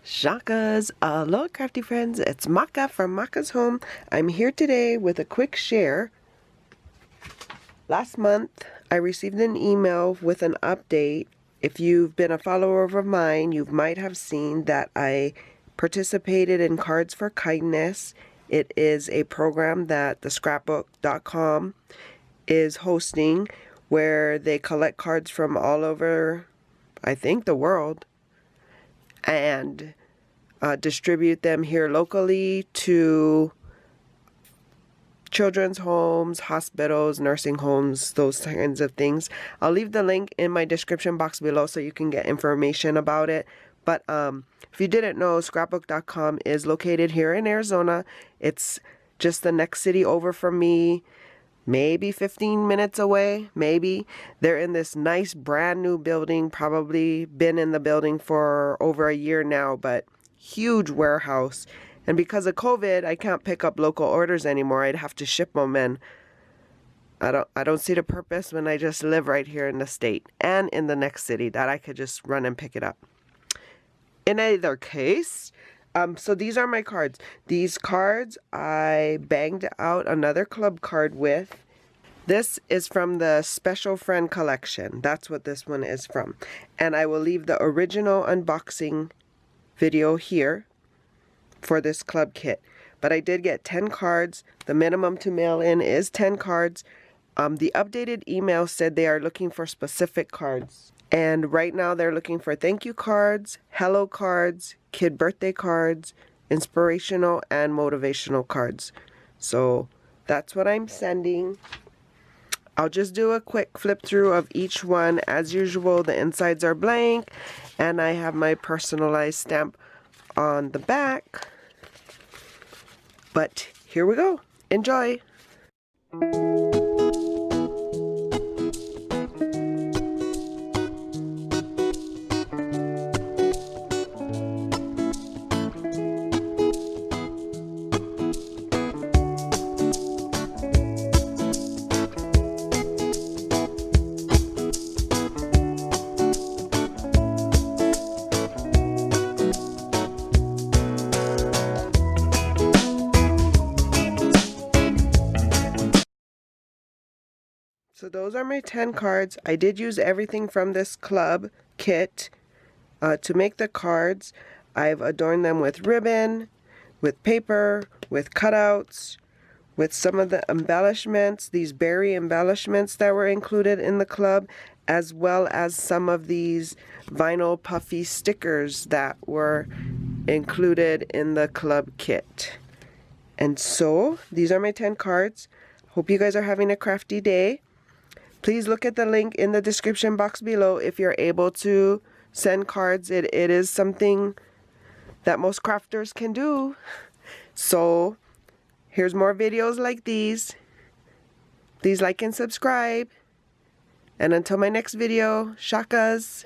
Shakas, aloha crafty friends, it's Maka from Makaz Home. I'm here today with a quick share. Last month I received an email with an update. If you've been a follower of mine, you might have seen that I participated in Cards for Kindness. It is a program that the scrapbook.com is hosting where they collect cards from all over, I think, the world, and distribute them here locally to children's homes, hospitals, nursing homes, those kinds of things. I'll leave the link in my description box below so you can get information about it. But if you didn't know, scrapbook.com is located here in Arizona. It's just the next city over from me, maybe 15 minutes away, maybe. They're in this nice brand new building, probably been in the building for over a year now, but huge warehouse. And because of COVID, I can't pick up local orders anymore. I'd have to ship them, and I don't see the purpose when I just live right here in the state and in the next city that I could just run and pick it up. In either case, so these are my cards. These cards I banged out another club card with. This is from the Special Friend collection. That's what this one is from. And I will leave the original unboxing video here for this club kit. But I did get 10 cards. The minimum to mail in is 10 cards. The updated email said they are looking for specific cards. And right now they're looking for thank you cards, hello cards, kid birthday cards, inspirational and motivational cards. So that's what I'm sending. I'll just do a quick flip through of each one. As usual, the insides are blank, and I have my personalized stamp on the back. But here we go. Enjoy! So those are my 10 cards. I did use everything from this club kit to make the cards. I've adorned them with ribbon, with paper, with cutouts, with some of the embellishments, these berry embellishments that were included in the club, as well as some of these vinyl puffy stickers that were included in the club kit. And so these are my 10 cards. Hope you guys are having a crafty day. Please look at the link in the description box below if you're able to send cards. It is something that most crafters can do. So here's more videos like these. Please like and subscribe. And until my next video, shakas.